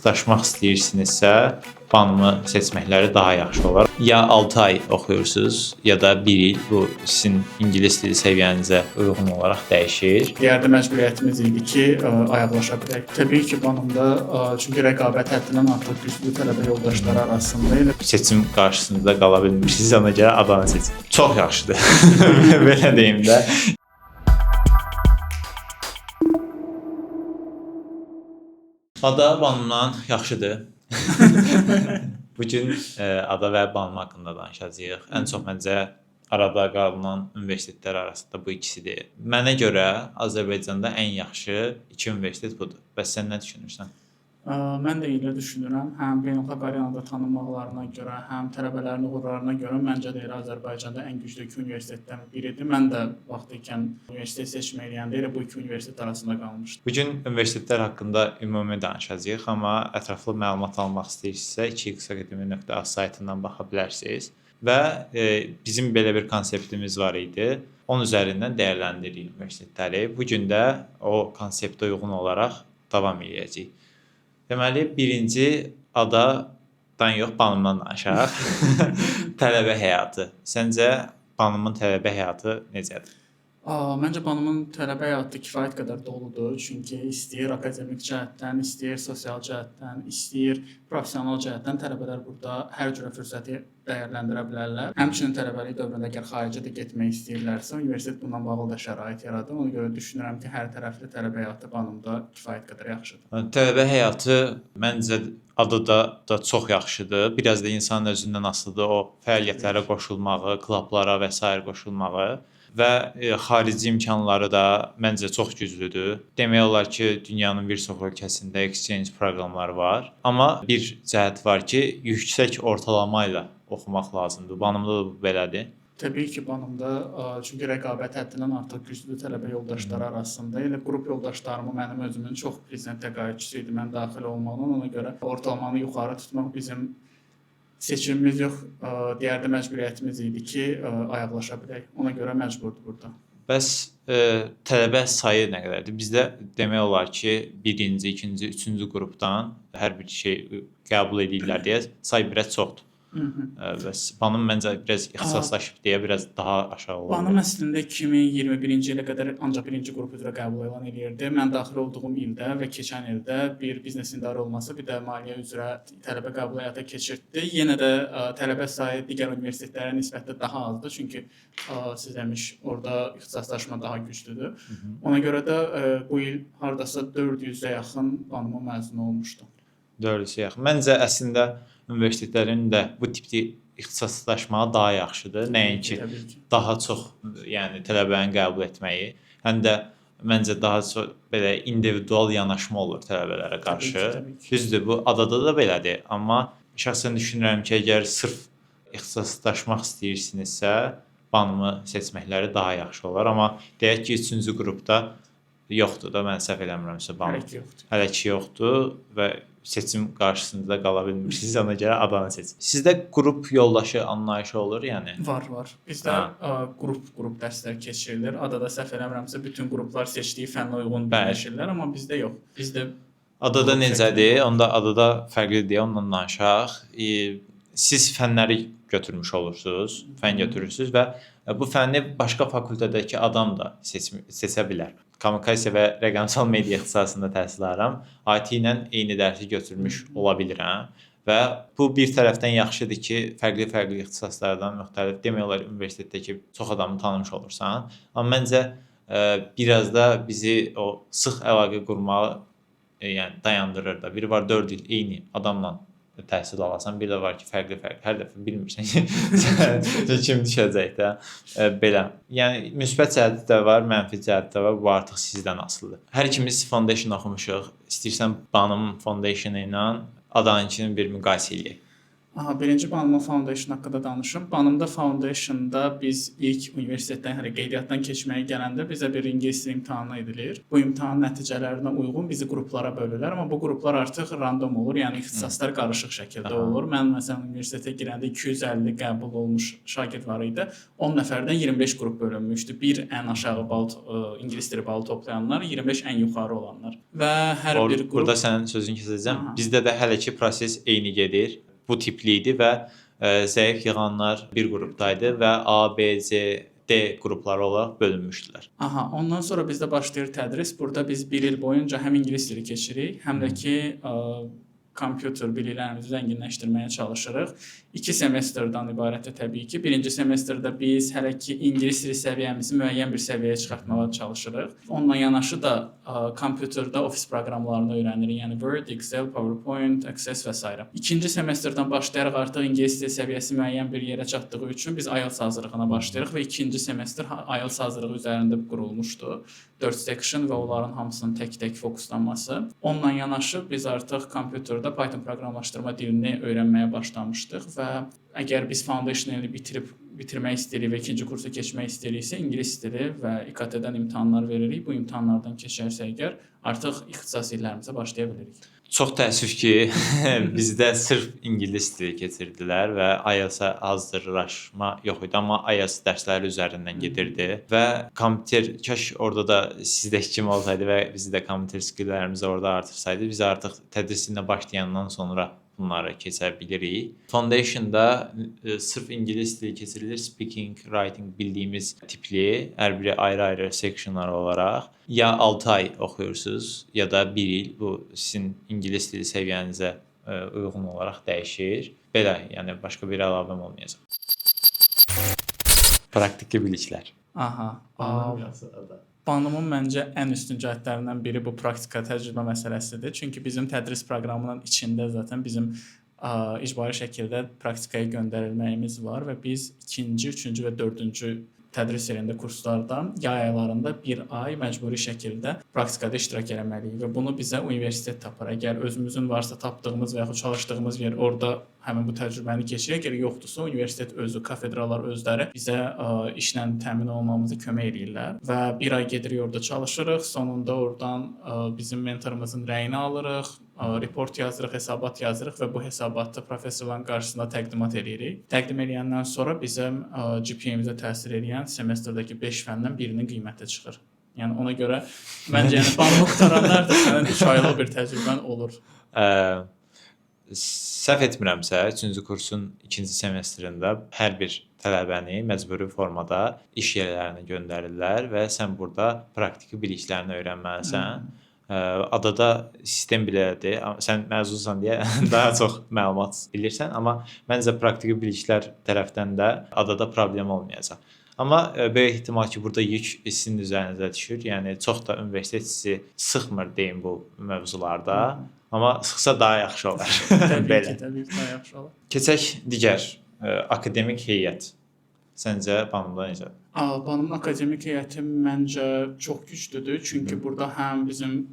Daşmaq istəyirsinizsə, banımı seçməkləri daha yaxşı olar. Ya 6 ay oxuyursunuz, ya da 1 il. Bu sizin ingilis dili səviyyənizə uyğun olaraq dəyişir. Yerdə məcburiyyətimiz idi ki, ayaqlaşa bilək. Təbii ki, banımda çünki rəqabət həddindən artıq güclü tələbə yoldaşları arasında elə Seçim qarşısında qala bilmirsiniz, ona görə adanı seçin. Çox yaxşıdır. Belə deyim də. Ada banımdan yaxşıdır. Bu gün ada və banım haqqında danışacağıq. Ən çox məncə arada qalınan universitetlər arasında bu ikisidir. Mənə görə Azərbaycanda ən yaxşı 2 universitet budur. Bəs sən nə düşünürsən? mən də elə düşünürəm. Həm beynəlxalq arenada tanınmaqlarına görə, həm tələbələrin uğurlarına görə məncə də elə Azərbaycanda ən güclü 2 universitetdən biridir. Mən də vaxtı ikən universitet seçmək eləyəndə elə bu 2 universitet arasında qalmışdım. Bu gün universitetlər haqqında ümumi danışacağıq, amma ətraflı məlumat almaq istəyirsinizsə 2xacademy.az saytından baxa bilərsiniz. Və bizim belə bir konseptimiz var idi. Onun üzərindən dəyərləndiririk universitetləri. Bu gün də o konseptə uyğun olaraq davam edəcəyik. Deməli, birinci adadan yox, banımdan danışaq. Tələbə həyatı. Səncə banımın tələbə həyatı necədir? Məncə banımın tələbə həyatı kifayət qədər doludur. Çünki istəyir akademik cəhətdən, istəyir sosial cəhətdən, istəyir professional cəhətdən tələbələr burada hər cürə fürsəti dəyərləndirə bilərlər. Həmçinin tələbəlik dövründə əgər xaricə də getmək istəyirlərsə, universitet bundan bağlı da şərait yaradır. Ona görə düşünürəm ki, hər tərəfli tələbə həyatı banımda kifayət qədər yaxşıdır. Tələbə həyatı məncə adada da çox yaxşıdır. Biraz da insanın özündən asılıdır o fəaliyyətlərə qoşulmağı, klublara və s. qoşulmağı. Və xarici imkanları da məncə çox güclüdür. Demək olar ki, dünyanın bir çox ölkəsində exchange proqramları var. Amma bir cəhət var ki, yüksək ortalama ilə oxumaq lazımdır. Banımda da bu belədir. Təbii ki, banımda çünki rəqabət həddindən artıq güclü tələbə yoldaşları arasında elə qrup yoldaşlarımı mənim özümün çox prezident təqaüdçüsü idi. Mən daxil olmağımla ona görə ortalamanı yuxarı tutmaq bizim seçimimiz yox, digər də məcburiyyətimiz idi ki, ayaqlaşa bilək. Ona görə məcburdur burada. Bəs tələbə sayı nə qədərdir? Bizdə demək olar ki, 1-ci, 2-ci, 3-cü qrupdan hər bir şey qəbul edirlər deyə say biraz çoxdur. Bəs banım məncə biraz ixtisaslaşıb deyə biraz daha aşağı olar. Banım əslində 2021-ci ilə qədər ancaq 1-ci qrup üzrə qəbul elan edirdi. Mən daxil olduğum ildə və keçən ildə bir biznes idarə olması, bir də maliyyə üzrə tələbə qəbul həyata keçirtdi. Yenə də tələbə sayı digər universitetlərə nisbətdə daha azdır, çünki siz demiş orada ixtisaslaşma daha güclüdür. Ona görə də bu il hardasa 400-ə yaxın banıma məzun olmuşdu. 400-ə yaxın. Məncə əslində universitetlərin də bu tipli ixtisaslaşmağı daha yaxşıdır. Nəinki daha çox, yəni tələbənin qəbul etməyi, həm də məncə daha çox belə individual yanaşma olur tələbələrə qarşı. Düzdür, bu adada da belədir, amma şəxsən düşünürəm ki, əgər sırf ixtisaslaşmaq istəyirsinizsə, banımı seçməkləri daha yaxşı olar. Amma deyək ki, 3-cü qrupda yoxdur da, mən səhv eləmirəmsə banım. Hələ ki yoxdur və seçim qarşısında qala bilmirsiniz, ona görə adanı seçin. Sizdə qrup yoldaşı anlayışı olur, yəni? Var. Bizdə qrup dərslər keçirilir. Adada səhv eləmirəmsə bütün qruplar seçdiyi fənnə uyğun birləşirlər, amma bizdə yox. Bizdə adada necədir? Onda adada fərqlidir deyə ondan danışaq. Siz fənləri götürmüş olursunuz, fən götürürsünüz və bu fənni başqa fakültədəki adam da seçə bilər. Kommunikasiya və rəqəmsal media ixtisasında təhsil alıram. IT ilə eyni dərsi götürmüş ola bilirəm və bu bir tərəfdən yaxşıdır ki, fərqli ixtisaslardan müxtəlif demək olar universitetdəki çox adamı tanımış olursan. Amma məncə biraz da bizi o sıx əlaqə qurmağı yəni dayandırır da. Biri var 4 il eyni adamla təhsil alasan, bir də var ki, fərqli hər dəfə bilmirsən ki, kim düşəcək də belə. Yəni müsbət cəhəti də var, mənfi cəhəti də var. Bu artıq sizdən asılıdır. Hər ikimiz foundation oxumuşuq. İstəyirsən banım foundationu ilə adanınkini bir müqayisə edək. Aha, birinci Banıma Foundation haqqında danışım. Banımda Foundation'da biz ilk universitetdən, hələ qeydiyyatdan keçməyə gələndə bizə bir ingilis dili imtahanı edilir. Bu imtahan nəticələrinə uyğun bizi qruplara bölürlər, amma bu qruplar artıq random olur, yəni ixtisaslar qarışıq şəkildə olur. Mən məsələn universitetə girəndə 250 qəbul olmuş şagird var idi. 10 nəfərdən 25 qrup bölünmüşdü. Bir ən aşağı bal ingilis dili balı toplayanlar, 25 ən yuxarı olanlar. Və hər bir qrup Burada sənin sözünü kəsəcəm. Bizdə də hələ ki proses eyni gedir. Bu tipli idi və zəif yığanlar bir qrupdaydı və A, B, Z, D qrupları olaraq bölünmüşdülər. Aha, ondan sonra bizdə başlayır tədris. Burada biz 1 il boyunca həm ingilis dili keçirik, həm də ki kompüter biliklərimizi zənginləşdirməyə çalışırıq. 2 semestrdən ibarətdir təbii ki. Birinci semestrdə biz hələ ki ingilis dili səviyyəmizi müəyyən bir səviyyəyə çıxartmağa çalışırıq. Onunla yanaşı da kompüterdə ofis proqramlarını öyrənirik. Yəni Word, Excel, PowerPoint, Access və s. İkinci semestrdən başlayaraq artıq ingilis dili səviyyəsi müəyyən bir yerə çatdığı üçün biz IELTS hazırlığına başlayırıq və ikinci semestr IELTS hazırlığı üzərində qurulmuşdu. 4 section və onların hamısının tək-tək fokuslanması. Onunla yanaşı biz artıq kompüterdə Python proqramlaşdırma dilini öyrənməyə başlamışdıq və əgər biz foundation ilini bitirmək istəyirik və ikinci kursa keçmək istəyiriksə, ingilis dili və İKT-dən imtahanlar veririk. Bu imtahanlardan keçərsə əgər, artıq ixtisas illərimizə başlaya bilirik. Çox təəssüf ki, bizdə sırf ingilis dili keçirdilər və IELTS-ə hazırlaşma yox idi, amma IELTS dərsləri üzərindən gedirdi və kompüter kaş orada da sizdə kim olsaydı və biz də kompüter skilllərimizi orada artırsaydı, biz artıq tədrisinə başlayandan sonra bunları keçə bilirik. Foundation-da sırf ingilis dili keçirilir, speaking, writing bildiyimiz tipli, hər biri ayrı-ayrı sectionlar olaraq ya 6 ay oxuyursunuz, ya da 1 il. Bu sizin ingilis dili səviyyənizə uyğun olaraq dəyişir. Belə, yəni başqa bir əlavəm olmayacaq. Praktiki biliklər. Aha. Banımın məncə ən üstün cəhətlərindən biri bu praktika təcrübə məsələsidir. Çünki bizim tədris proqramının içində zaten bizim icbari şəkildə praktikaya göndərilməyimiz var və biz 2-ci, 3-cü və 4-cü tədris ilində kurslarda yay aylarında 1 ay məcburi şəkildə praktikada iştirak etməliyik və bunu bizə universitet tapır. Əgər özümüzün varsa tapdığımız və ya çalışdığımız yer orada həmin bu təcrübəni keçirək, əgər yoxdursa universitet özü, kafedralar özləri bizə işlə təmin olmamızı kömək edirlər və 1 ay gedirik orada çalışırıq. Sonunda oradan bizim mentorumuzun rəyini alırıq, report yazırıq, hesabat yazırıq və bu hesabatı professorların qarşısında təqdimat edirik. Təqdim edəndən sonra bizim GPA-mizə təsir edən semestrdəki 5 fəndən birinin qiyməti çıxır. Yəni ona görə məncə banımı qutaranlar da sənin 3 aylıq bir təcrübən olur. Səhv etmirəmsə, 3-cü kursun 2-ci semestrində hər bir tələbəni məcburi formada iş yerlərinə göndərirlər və sən burada praktiki biliklərini öyrənməlisən. Adada sistem belədir. Sən məzunsan deyə daha çox məlumat bilirsən, amma məncə praktiki biliklər tərəfdən də adada problem olmayacaq. Amma böyük ehtimal ki, burada yük sizin üzərinizə düşür. Yəni çox da universitet sizi sıxmır deyim bu mövzularda. Amma sıxsa daha yaxşı olar. Təbii ki, daha yaxşı olar. Keçək digər akademik heyət. Səncə banımda necədir? Banımın akademik heyəti məncə çox güclüdür. Çünki burada həm bizim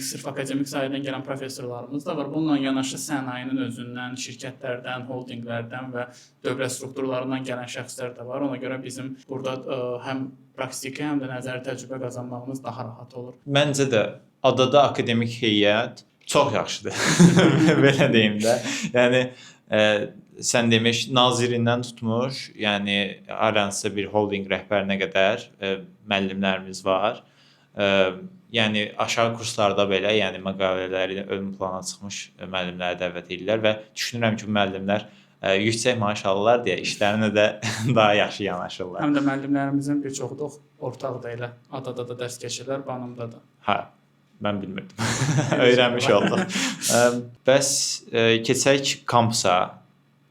sırf akademik sahədən gələn professorlarımız da var. Bununla yanaşı sənayenin özündən, şirkətlərdən, holdinglərdən və dövlət strukturlarından gələn şəxslər də var. Ona görə bizim burada həm praktiki, həm də nəzəri təcrübə qazanmağımız daha rahat olur. Məncə də adada akademik heyət çox yaxşıdır. Belə deyim də. Yəni sən demiş nazirindən tutmuş, yəni hər hansısa bir holding rəhbərinə qədər müəllimlərimiz var. Yəni aşağı kurslarda belə, yəni məqalələri ön plana çıxmış müəllimləri dəvət edirlər və düşünürəm ki, müəllimlər yüksək maaş alırlar deyə işlərinə də daha yaxşı yanaşırlar. Həm də müəllimlərimizin bir çoxu da ortaqda elə adada da dərs keçirlər, banımda da. Hə, mən bilmirdim. Öyrənmiş oldum. Bəs keçək kampusa.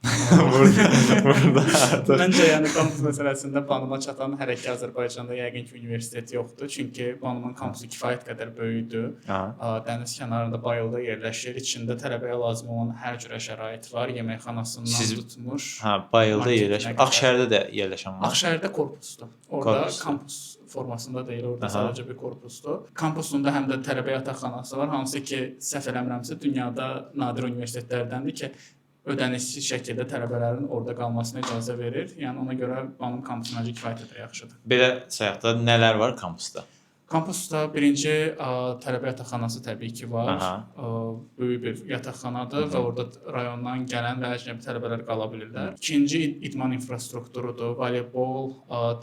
Burada artıq. Məncə yəni kampus məsələsində banıma çatan hər iki Azərbaycanda yəqin ki universitet yoxdur. Çünki banımın kampusu kifayət qədər böyükdür. Dəniz kənarında bayılda yerləşir. İçində tələbəyə lazım olan hər cürə şərait var. Yeməkxanasından tutmuş. Bayılda yerləşir. Ağşəhərdə də yerləşən var. Ağşəhərdə korpusdur. Orada kampus formasında deyil, orada sadəcə bir korpusdur. Kampusunda həm də tələbə yataqxanası var, hansı ki, səhv eləmirəmsə dünyada nadir universitetlərdəndir ki, ödənişsiz şəkildə tələbələrin orada qalmasına icazə verir. Yəni ona görə Banım kampus məncə kifayət qədər yaxşıdır. Belə sayaq da nələr var kampusda? Kampusda birinci tələbə yataqxanası təbii ki var. Aha. Böyük bir yataqxanadır və orada rayondan gələn və əcnəbi tələbələr qala bilirlər. İkinci idman infrastrukturudur. Voleybol,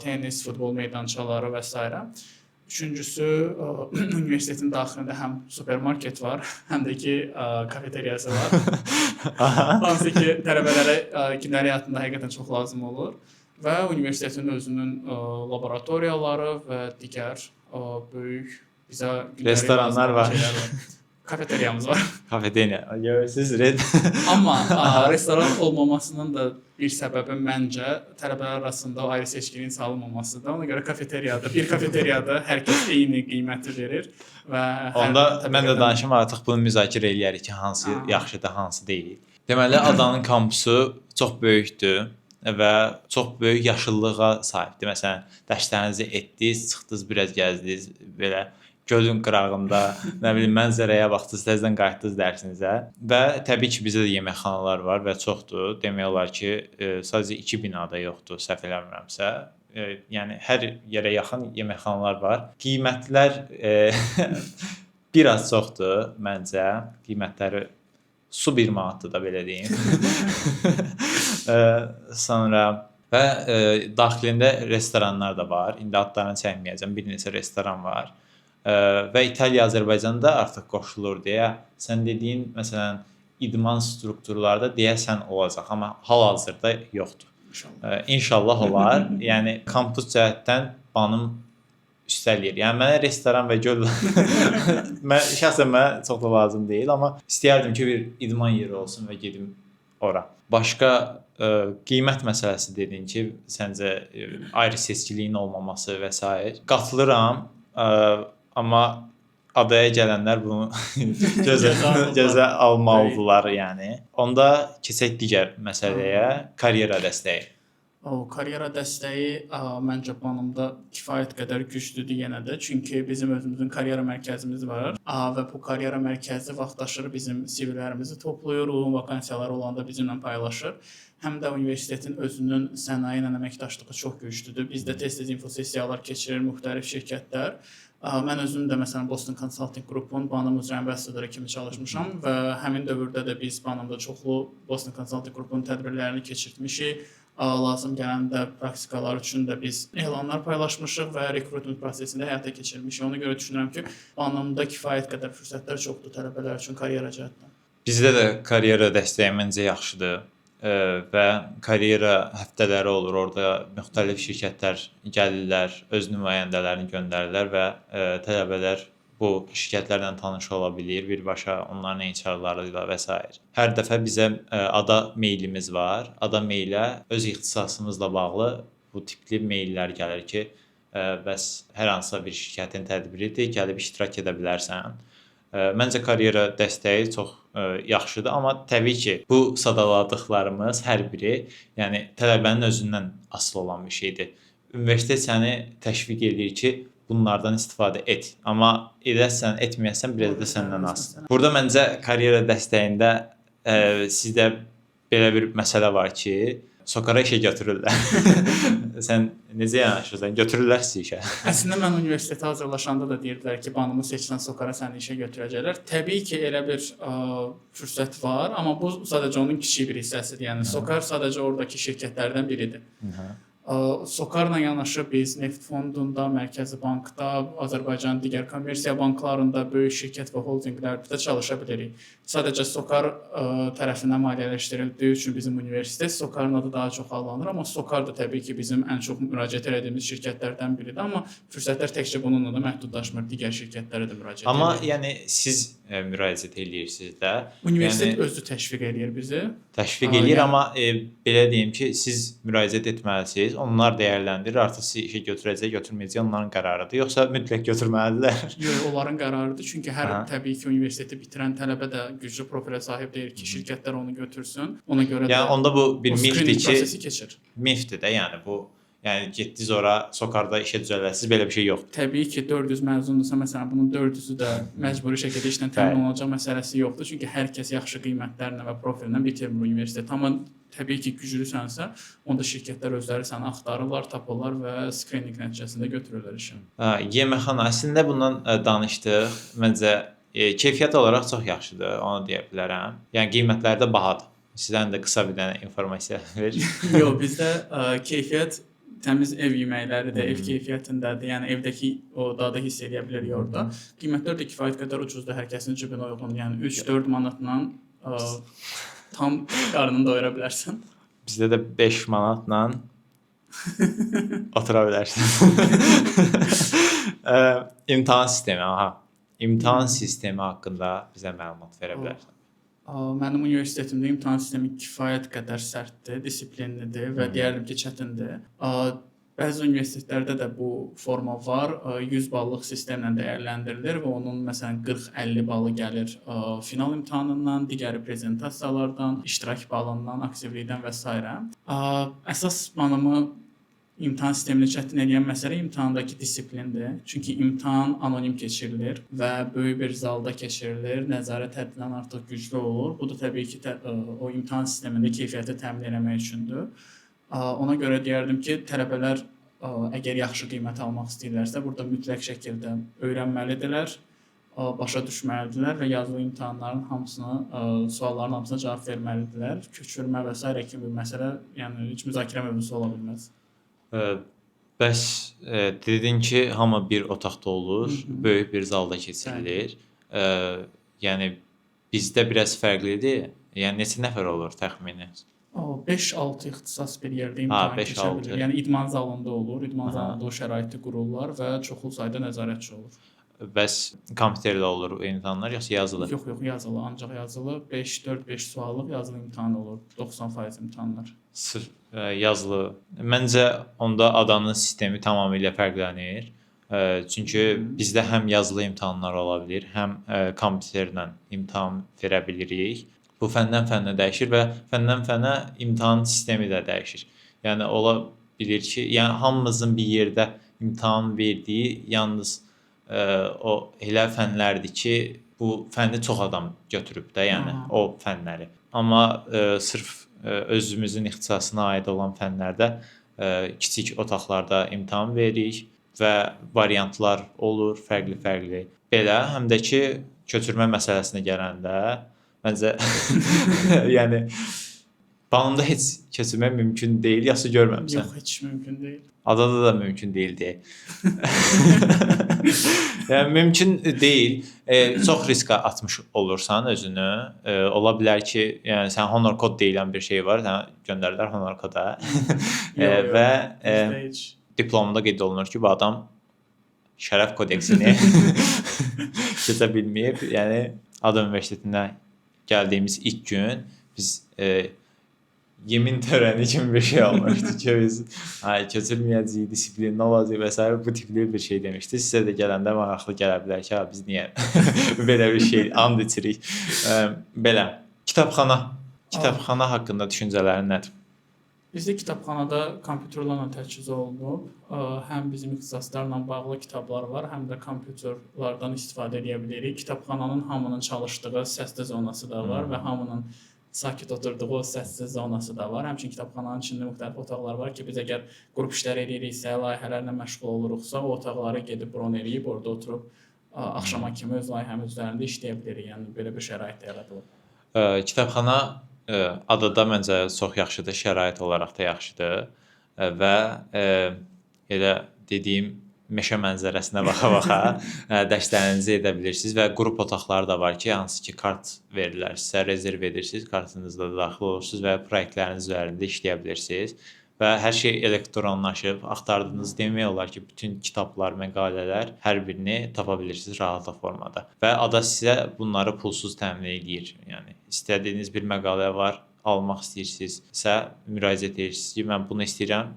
tennis, futbol meydançaları və s. Üçüncüsü universitetin daxilində həm supermarket var, həm də ki kafeteriyası var. Hansı ki tələbələrə gündəlik həyatında həqiqətən çox lazım olur və universitetin özünün laboratoriyaları və digər böyük bizə restoranlar var. Kafeteriyamız var. Kafeteriya. Görürsüz, red. Amma restoran olmamasının da bir səbəbi məncə tələbələr arasında o ayrı seçkinin salınmamasıdır. Ona görə kafeteriyada, bir kafeteriyada hər kəs eyni qiyməti verir və onda mən də danışım, artıq bunu müzakirə eləyərik ki, hansı yaxşıdır, hansı deyil. Deməli, adanın kampusu çox böyükdür və çox böyük yaşıllığa sahibdir. Məsələn, dərslərinizi etdiniz, çıxdınız, biraz gəzdiniz, belə gölün qırağında, nə bilim, mənzərəyə baxdınız, təzədən qayıtdınız dərsinizə. Və təbii ki, bizdə də yeməkxanalar var və çoxdur. Demək olar ki, sadəcə 2 binada yoxdur, səhv eləmirəmsə. Yəni hər yerə yaxın yeməkxanalar var. Qiymətlər biraz çoxdur məncə. Qiymətləri su 1 manatdır da belə deyim. Sonra və daxilində restoranlar da var. İndi adlarını çəkməyəcəm. Bir neçə restoran var. Və İtaliya Azərbaycanda artıq qoşulur deyə sən dediyin məsələn idman strukturlarda deyəsən olacaq, amma hal-hazırda yoxdur. İnşallah olar. Yəni kampus cəhətdən Banım üstələyir. Yəni mənə restoran və göl şəxsən mənə çox da lazım deyil, amma istəyərdim ki, bir idman yeri olsun və gedim ora. Başqa qiymət məsələsi dedin ki, səncə ayrı seçkiliyin olmaması və s. Qatılıram. Amma adaya gələnlər bunu gözə almalıdırlar yəni. Onda keçək digər məsələyə, karyera dəstəyi. Karyera dəstəyi məncə Banımda kifayət qədər güclüdür yenə də. Çünki bizim özümüzün karyera mərkəzimiz var və bu karyera mərkəzi vaxtaşırı bizim CV-lərimizi toplayır, uyğun vakansiyalar olanda bizimlə paylaşır. Həm də universitetin özünün sənaye ilə əməkdaşlığı çox güclüdür. Bizdə tez-tez infosessiyalar keçirir müxtəlif şirkətlər. Mən özüm də məsələn Boston Consulting Group'un Banım üzrə ambassadoru kimi çalışmışam və həmin dövrdə də biz Banımda çoxlu Boston Consulting Group'un tədbirlərini keçirtmişik. Lazım gələndə praktikalar üçün də biz elanlar paylaşmışıq və rekrutment prosesində həyata keçirmişik. Ona görə düşünürəm ki, Banımda kifayət qədər fürsətlər çoxdur tələbələr üçün karyera cəhətdən. Bizdə də karyera dəstəyi məncə yaxşıdır. Və karyera həftələri olur. Orada müxtəlif şirkətlər gəlirlər, öz nümayəndələrini göndərirlər və tələbələr bu şirkətlərlə tanış ola bilir, birbaşa onların HR-ları ilə və s. Hər dəfə bizə ada meylimiz var. Ada meylə öz ixtisasımızla bağlı bu tipli meyllər gəlir ki, bəs hər hansısa bir şirkətin tədbiridir, gəlib iştirak edə bilərsən. Məncə karyera dəstəyi çox yaxşıdır, amma təbii ki, bu sadaladıqlarımız hər biri, yəni tələbənin özündən asılı olan bir şeydir. Universitet səni təşviq edir ki, bunlardan istifadə et. Amma edəsən, etməyəsən biraz da səndən asılıdır. Burada məncə karyera dəstəyində sizdə belə bir məsələ var ki, Sokara işə götürürlər. Sən necə yanaşırsan? Götürürlər sizi işə. Əslində mən universitetə hazırlaşanda da deyirdilər ki, Banımı seçsən Sokara səni işə götürəcəklər. Təbii ki, elə bir fürsət var, amma bu sadəcə onun kiçik bir hissəsidir. Yəni Sokar sadəcə oradakı şirkətlərdən biridir. Sokarla yanaşı biz Neft Fondunda, Mərkəzi Bankda, Azərbaycanın digər kommersiya banklarında, böyük şirkət və holdinqlərdə çalışa bilirik. Sadəcə Sokar tərəfindən maliyyələşdirildiyi üçün bizim universitet Sokarın adı daha çox alınır, amma Sokar da təbii ki, bizim ən çox müraciət etdiyimiz şirkətlərdən biridir, amma fürsətlər təkcə bununla da məhdudlaşmır, digər şirkətlərə də müraciət edir. Amma yəni siz müraciət edirsiniz də. Universitet özü təşviq edir bizi. Təşviq edir, amma belə deyim ki, siz müraciət etməlisiniz. Onlar dəyərləndirir, artıq sizi işə götürəcək, götürməyəcək onların qərarıdır. Yoxsa mütləq götürməlidirlər? Yox, onların qərarıdır. Çünki hər təbii ki, universiteti bitirən tələbə də güclü profilə sahib deyil ki, şirkətlər onu götürsün. Ona görə də yəni onda bu bir mifdir ki, prosesi keçir. Mifdir də, yəni bu Yəni getdiniz ora, Sokarda işə düzələrsiniz, belə bir şey yoxdur. Təbii ki, 400 məzundursa, məsələn, bunun 400-ü də məcburi şəkildə işlə təmin olunacaq məsələsi yoxdur. Çünki hər kəs yaxşı qiymətlərlə və profillə bitirmir universiteti. Amma təbii ki, güclüsənsə, onda şirkətlər özləri səni axtarırlar, tapırlar və skrininq nəticəsində götürürlər işə. Yeməkxana əslində bundan danışdıq. Məncə keyfiyyət olaraq çox yaxşıdır, onu deyə bilərəm. Yəni qiymətləri də bahadır. Sizdən də qısa bir dənə informasiya ver. Yox, bizdə keyfiyyət təmiz ev yeməkləri də ev keyfiyyətindədir. Yəni evdəki o dadı hiss edə bilərik orada. Qiymətlər də kifayət qədər ucuzdur, hər kəsin cibinə uyğun. Yəni 3-4 manatla tam qarnını doyura bilərsən. Bizdə də 5 manatla otura bilərsən. İmtahan sistemi, İmtahan sistemi haqqında bizə məlumat verə bilərsən. Mənim universitetimdə imtahan sistemi kifayət qədər sərtdir, disiplinlidir və deyərdim ki, çətindir. Bəzi universitetlərdə də bu forma var. 100 ballıq sistemlə dəyərləndirilir və onun məsələn 40-50 balı gəlir final imtahanından, digəri prezentasiyalardan, iştirak balından, aktivlikdən və s. Əsas mənimə imtahan sistemini çətin edən məsələ imtahandakı disiplindir. Çünki imtahan anonim keçirilir və böyük bir zalda keçirilir. Nəzarət həddindən artıq güclü olur. Bu da təbii ki, o imtahan sistemində keyfiyyəti təmin etmək üçündür. Ona görə deyərdim ki, tələbələr əgər yaxşı qiymət almaq istəyirlərsə, burada mütləq şəkildə öyrənməlidirlər, başa düşməlidirlər və yazılı imtahanların hamısına, sualların hamısına cavab verməlidirlər. Köçürmə və s. kimi məsələ, yəni heç müzakirə mövzusu ola bilməz. Bəs dedin ki, hamı bir otaqda olur, böyük bir zalda keçirilir. Yəni bizdə biraz fərqlidir. Yəni neçə nəfər olur təxmini? 5-6 ixtisas bir yerdə imtahan keçə bilir. Yəni idman zalında olur, idman zalında o şəraiti qururlar və çoxlu sayda nəzarətçi olur. Bəs kompüterlə olur imtahanlar yoxsa yazılı? Yox, yazılı, ancaq yazılı 5-4-5 suallıq yazılı imtahan olur, 90% imtahanlar. Sırf yazılı. Məncə onda adanın sistemi tamamilə fərqlənir. Çünki bizdə həm yazılı imtahanlar ola bilər, həm kompüterlə imtahan verə bilirik. Bu fəndən fənnə dəyişir və fəndən fənə imtahan sistemi də dəyişir. Yəni ola bilər ki, yəni hamımızın bir yerdə imtahan verdiyi yalnız o elə fənlərdir ki, bu fənni çox adam götürüb də, yəni o fənləri. Amma sırf özümüzün ixtisasına aid olan fənlərdə kiçik otaqlarda imtahan veririk və variantlar olur, fərqli-fərqli. Belə, həm də ki, köçürmə məsələsinə gələndə məncə yəni Banımda heç keçirmək mümkün deyil, yoxsa görməmisən? Yox, heç mümkün deyil. Adada da mümkün deyildi. Yəni mümkün deyil. Çox riskə atmış olursan özünü. Ola bilər ki, yəni sən honor kod deyilən bir şey var, sənə göndərirlər honor koda. Və diplomunda qeyd olunur ki, bu adam şərəf kodeksini keçə bilməyib. Yəni Ada Universitetinə gəldiyimiz ilk gün biz yemin törəni kimi bir şey olmuşdu ki, biz keçirməyəcəyik, disiplinli olacaq və s. bu tipli bir şey demişdi. Sizə də gələndə maraqlı gələ bilər ki, biz niyə belə bir şey and içirik. Belə, kitabxana haqqında düşüncələrin nədir? Bizdə kitabxanada kompüterlərlə təchiz olunub. Həm bizim ixtisaslarla bağlı kitablar var, həm də kompüterlərdən istifadə edə bilirik. Kitabxananın hamının çalışdığı səsli zonası da var və hamının sakit oturduğu səssiz zonası da var. Həmçinin kitabxananın içində müxtəlif otaqlar var ki, biz əgər qrup işləri ediriksə, layihələrlə məşğul oluruqsa, o otaqları gedib bron eləyib, orada oturub axşama kimi öz layihəmiz üzərində işləyə bilirik. Yəni belə bir şərait yaradılıb. Kitabxana adada məncə çox yaxşıdır, şərait olaraq da yaxşıdır və elə dediyim meşə mənzərəsinə baxa-baxa dərslərinizi edə bilirsiniz və qrup otaqları da var ki, hansı ki kart verirlər sizə, rezerv edirsiniz, kartınızda daxil olursunuz və proyektləriniz üzərində işləyə bilirsiniz və hər şey elektronlaşıb, axtardığınız demək olar ki, bütün kitablar, məqalələr hər birini tapa bilirsiniz rahat formada və ada sizə bunları pulsuz təmin edir. Yəni istədiyiniz bir məqalə var, almaq istəyirsinizsə müraciət edirsiniz ki, mən bunu istəyirəm.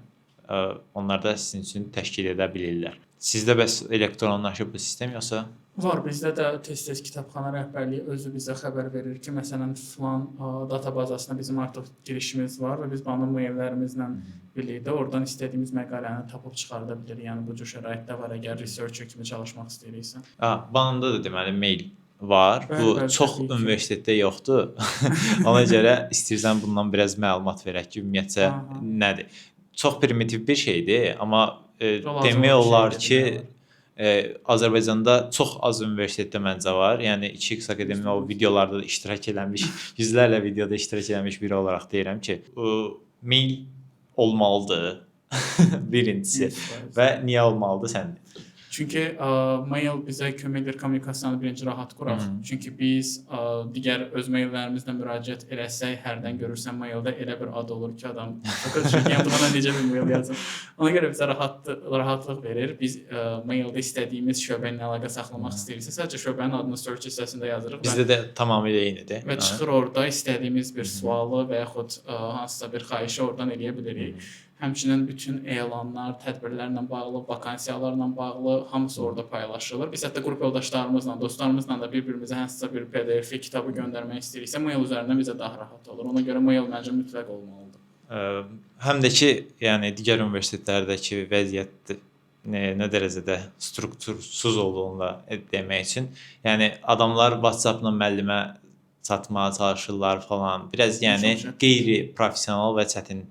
Onlar da sizin üçün təşkil edə bilirlər. Sizdə bəs elektronlaşıb bu sistem yoxsa? Var, bizdə də tez-tez kitabxana rəhbərliyi özü bizə xəbər verir ki, məsələn, filan data bazasına bizim artıq girişimiz var və biz banın maillərimizlə birlikdə oradan istədiyimiz məqaləni tapıb çıxarda bilirik. Yəni bu cür şəraitdə var, əgər researcher kimi çalışmaq istəyiriksə. Banında da deməli mail var. Bu Bəli, çox təbii ki. universitetdə yoxdur. Ona görə istəyirsən bundan biraz məlumat verək ki, ümumiyyətcə nədir? Çox primitiv bir şeydir, amma demək olar ki, Azərbaycanda çox az universitetdə məncə var. Yəni 2x Akademi o videolarda da iştirak eləmiş, yüzlərlə videoda iştirak eləmiş biri olaraq deyirəm ki, mail olmalıdır. Birincisi və niyə olmalıdır səndə? Çünki mail bizə kömək edir kommunikasiyanı birinci rahat quraq. Çünki biz digər öz maillərimizlə müraciət eləsək, hərdən görürsən maildə elə bir ad olur ki, adam yəni buna necə bir mail yazır. Ona görə bizə rahatlıq verir. Biz maildə istədiyimiz şöbə ilə əlaqə saxlamaq istəyiriksə, sadəcə şöbənin adını search hissəsində yazırıq. Bizdə də tamamilə eynidir. Və çıxır orada istədiyimiz bir sualı və yaxud hansısa bir xahişi oradan eləyə bilirik. Həmçinin bütün elanlar, tədbirlərlə bağlı, vakansiyalarla bağlı hamısı orada paylaşılır. Biz hətta qrup yoldaşlarımızla, dostlarımızla da bir-birimizə hansısa bir PDF kitabı göndərmək istəyiriksə, mail üzərindən bizə daha rahat olur. Ona görə mail məncə mütləq olmalıdır. Həm də ki, yəni digər universitetlərdəki vəziyyət nə dərəcədə struktursuz olduğunu da demək üçün, yəni adamlar WhatsApp-la müəllimə çatmağa çalışırlar falan. Biraz yəni qeyri-professional və çətin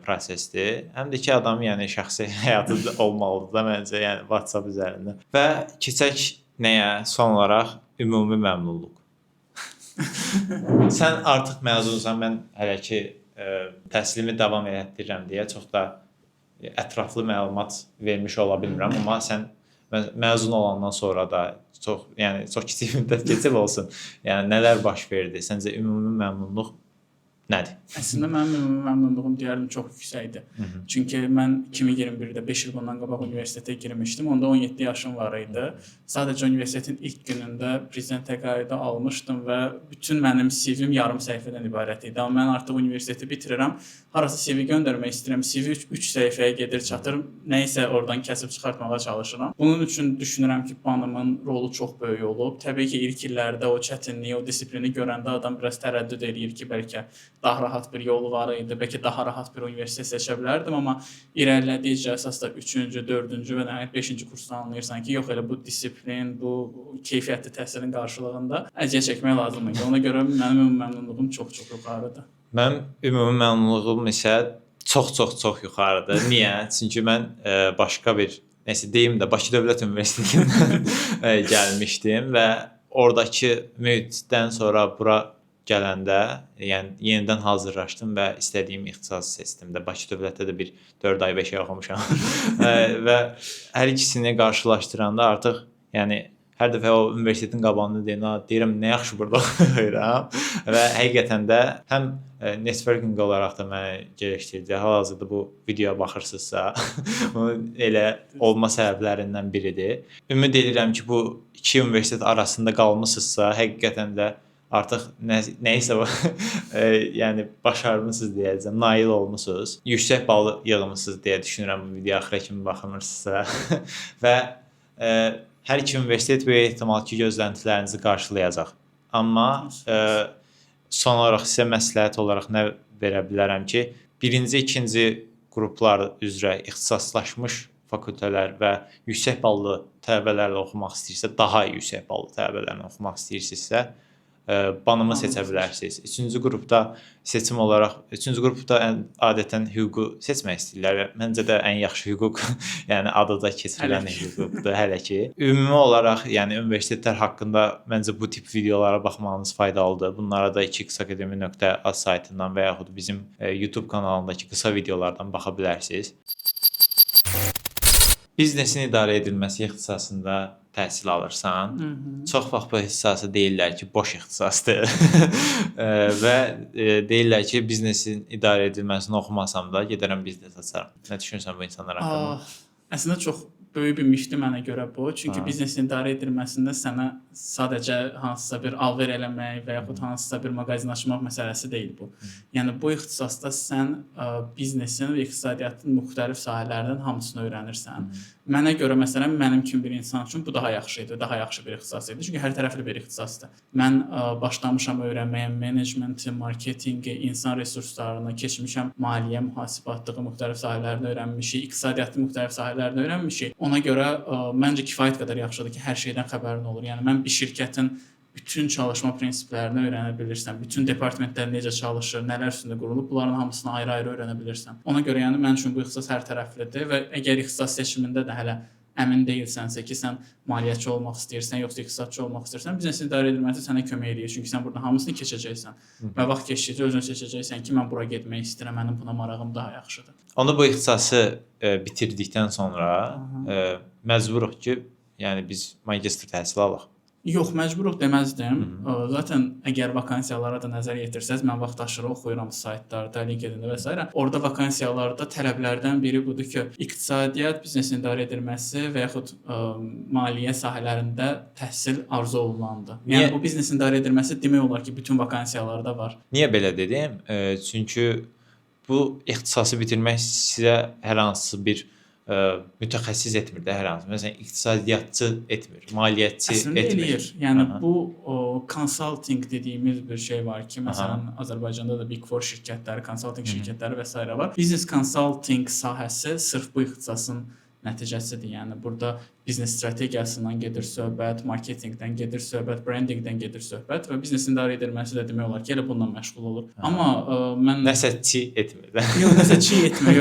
prosesdir. Həm də ki, adam yəni şəxsi həyatı olmalıdır da məncə, yəni WhatsApp üzərində. Və keçək nəyə? Son olaraq ümumi məmnunluq. Sən artıq məzunsan, mən hələ ki təhsilimi davam etdirirəm deyə çox da ətraflı məlumat vermiş ola bilmirəm, amma sən məzun olandan sonra da çox kiçik müddət keçib olsun. Yəni nələr baş verdi? Səncə ümumi məmnunluq nədir? Əslində mənim ümumi məmnunluğum deyərdim çox yüksəkdir. Çünki mən 2021-də 5 il bundan qabaq universitetə girmişdim. Onda 17 yaşım var idi. Sadəcə universitetin ilk günündə prezident təqaüdü almışdım və bütün mənim CV-m yarım səhifədən ibarət idi. Amma mən artıq universiteti bitirirəm. Harasa CV göndərmək istəyirəm. CV 3 səhifəyə gedir, çatır. Nəyisə oradan kəsib çıxartmağa çalışıram. Bunun üçün düşünürəm ki, banımın rolu çox böyük olub. Təbii ki, ilk illərdə o çətinliyi, o disiplini görəndə adam biraz tərəddüd eləyir ki, bəlkə daha rahat bir yolu var idi, bəlkə daha rahat bir universitet seçə bilərdim, amma irəlilədikcə əsasda 3-cü, 4-cü və nəhayət 5-ci kursda anlayırsan ki, yox elə bu disiplin, bu keyfiyyətli təhsilin qarşılığında əziyyət çəkmək lazımdır. Ona görə mənim ümumi məmnunluğum çox-çox yuxarıdır. Mənim ümumi məmnunluğum isə çox yuxarıdır. Niyə? Çünki mən başqa bir, nəsə deyim də, Bakı Dövlət Universitetindən gəlmişdim və oradakı mühitdən sonra bura gələndə, yəni yenidən hazırlaşdım və istədiyim ixtisası seçdim də. Bakı Dövlətdə də bir 4 ay 5 ay oxumuşam. Və hər ikisini qarşılaşdıranda artıq, yəni hər dəfə o universitetin qabağında deyirəm, nə yaxşı burada oxuyuram. Və həqiqətən də həm networking olaraq da mənə gəlişdirdi. Hal-hazırda bu videoya baxırsınızsa, bunun elə olma səbəblərindən biridir. Ümid edirəm ki, bu iki universitet arasında qalmısınızsa, həqiqətən də artıq nəyisə yəni başarmısınız deyəcəm, nail olmusunuz. Yüksək bal yığmısınız deyə düşünürəm bu video axıra kimi baxılırsa. Və hər iki universitet böyük ehtimal ki, gözləntilərinizi qarşılayacaq. Amma son olaraq sizə məsləhət olaraq nə verə bilərəm ki, birinci, ikinci qruplar üzrə ixtisaslaşmış fakültələr və yüksək ballı tələbələrlə oxumaq istəyirsə, daha yüksək ballı tələbələrlə oxumaq istəyirsinizsə, banımı seçə bilərsiniz. Üçüncü qrupda seçim olaraq, üçüncü qrupda adətən hüququ seçmək istəyirlər. Məncə də ən yaxşı hüquq, yəni adada keçirilən hüquqdur hələ ki. Ümumi olaraq, yəni universitetlər haqqında məncə bu tip videolara baxmağınız faydalıdır. Bunlara da 2xakademi.az saytından və yaxud bizim YouTube kanalındakı qısa videolardan baxa bilərsiniz. Biznesin idarə edilməsi ixtisasında təhsil alırsan, çox vaxt bu ixtisası deyirlər ki, boş ixtisasdır və deyirlər ki, biznesin idarə edilməsini oxumasam da gedərəm biznes açaram. Nə düşünürsən bu insanlar haqqında? Əslində çox böyük bir mişdir mənə görə bu. Çünki biznesin idarə edilməsində sənə sadəcə hansısa bir alver eləmək və yaxud hansısa bir mağazin açmaq məsələsi deyil bu. Yəni bu ixtisasda sən biznesin və iqtisadiyyatın müxtəlif sahələrindən hamısını öyrənirsən Mənə görə məsələn mənim kimi bir insan üçün bu daha yaxşı idi, daha yaxşı bir ixtisas idi. Çünki hər tərəfli bir ixtisasdır. Mən başlamışam öyrənməyə menecmenti, marketinqi, insan resurslarını, keçmişəm maliyyə, mühasibatlığı müxtəlif sahələrini öyrənmişik, iqtisadiyyatın müxtəlif sahələrini öyrənmişik. Ona görə məncə kifayət qədər yaxşıdır ki, hər şeydən xəbərin olur. Yəni mən bir şirkətin bütün çalışma prinsiplərini öyrənə bilirsən, bütün departamentlər necə çalışır, nələr üstündə qurulub, bunların hamısını ayrı-ayrı öyrənə bilirsən. Ona görə yəni mən üçün bu ixtisas hər tərəflidir və əgər ixtisas seçimində də hələ əmin deyilsənsə ki, sən maliyyəçi olmaq istəyirsən, yoxsa iqtisadçı olmaq istəyirsən, biznes idarə edilməsi sənə kömək eləyir. Çünki sən burada hamısını keçəcəksən və vaxt keçdikcə özün seçəcəksən ki, mən bura getmək istəyirəm, mənim buna marağım daha yaxşıdır. Onu bu ixtisası bitirdikdən sonra məcburuq ki, yəni biz magistr təhsili alaq. Yox, məcburuq deməzdim. Zaten əgər vakansiyalara da nəzər yetirsəz, mən vaxtaşırı oxuyuram saytlarda, LinkedIn-də və s. Orada vakansiyalarda tələblərdən biri budur ki, iqtisadiyyat, biznes idarə edilməsi və yaxud maliyyə sahələrində təhsil arzu olunandır. Yəni bu biznes idarə edilməsi demək olar ki, bütün vakansiyalarda var. Niyə belə dedim? Çünki bu ixtisası bitirmək sizə hər hansı bir mütəxəssis etmir də hər hansı. Məsələn, iqtisadiyyatçı etmir, maliyyətçi Əslində etmir. eləyir. Yəni bu consulting dediyimiz bir şey var ki, məsələn Azərbaycanda da Big Four şirkətləri, consulting şirkətləri və s. var. Business consulting sahəsi sırf bu ixtisasın nəticəsidir. Yəni burada biznes strategiyasından gedir söhbət, marketinqdən gedir söhbət, brandingdən gedir söhbət və biznesin idarə edilməsi də demək olar ki, elə bununla məşğul olur. Amma mən nəsə çi etmir də. Yox, nəsə çi etmir.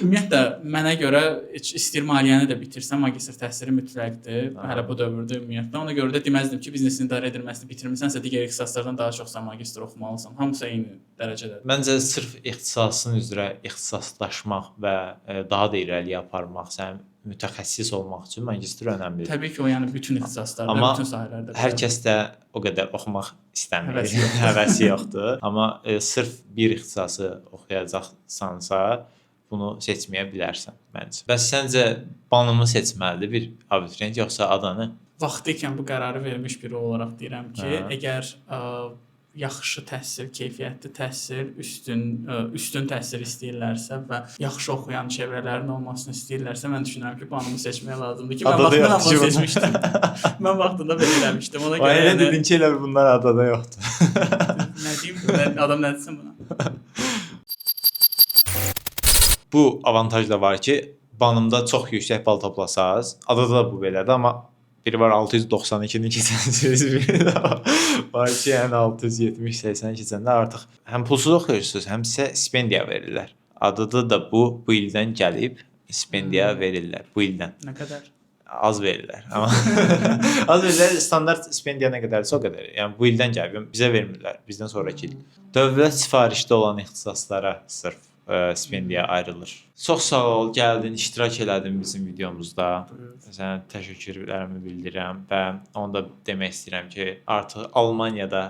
Ümumiyyətlə mənə görə istəyir maliyyəni də bitirsən, magistr təhsili mütləqdir. Hələ bu dövrdə ümumiyyətlə. Ona görə də deməzdim ki, biznesin idarə edilməsini bitirmisənsə digər ixtisaslardan daha çox sən magistr oxumalısan. Hamısı eyni dərəcədədir. Məncə sırf ixtisasın üzrə ixtisaslaşmaq və daha da irəliyə aparmaq, sən mütəxəssis olmaq üçün magistr önəmlidir. Təbii ki, o yəni bütün ixtisaslarda, amma bütün sahələrdə. Hər kəs də o qədər oxumaq istəmir. Həvəsi yoxdur. Amma sırf bir ixtisası oxuyacaqsansa, bunu seçməyə bilərsən məncə. Bəs səncə banımı seçməlidir bir abituriyent yoxsa adanı? Vaxtı ikən bu qərarı vermiş biri olaraq deyirəm ki, əgər yaxşı təhsil, keyfiyyətli təhsil, üstün təhsil istəyirlərsə və yaxşı oxuyan çevrələrin olmasını istəyirlərsə, mən düşünürəm ki, banımı seçməyə lazımdır ki, mən vaxtında bunu seçmişdim. Mən vaxtında belə eləmişdim. Ona görə yəni dedin ki, elə bunlar adada yoxdur. Nə deyim? Adam nə desin buna? Bu avantaj da var ki, banımda çox yüksək bal toplasaz, adada da bu belədir, amma biri var 692-ni keçənsiniz, biri də var ki, yəni 670-80 keçəndə artıq həm pulsuz oxuyursunuz, həm sizə stipendiya verirlər. Adada da bu ildən gəlib stipendiya verirlər, bu ildən. Nə qədər? Az verirlər. Amma az verirlər, standart stipendiya nə qədərsə o qədər. Yəni bu ildən gəlib, bizə vermirlər, bizdən sonraki il. Dövlət sifarişdə olan ixtisaslara sırf stipendiya ayrılır. Çox sağ ol, gəldin, iştirak elədin bizim videomuzda. Sənə təşəkkürlərimi bildirirəm və onu da demək istəyirəm ki, artıq Almaniyada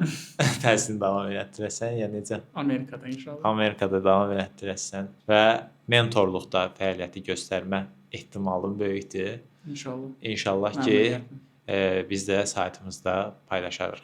təhsilini davam etdirəsən, ya necə? Amerikada inşallah. Amerikada davam etdirəsən və mentorluqda fəaliyyəti göstərmə ehtimalın böyükdür. İnşallah. İnşallah ki, biz də saytımızda paylaşarıq.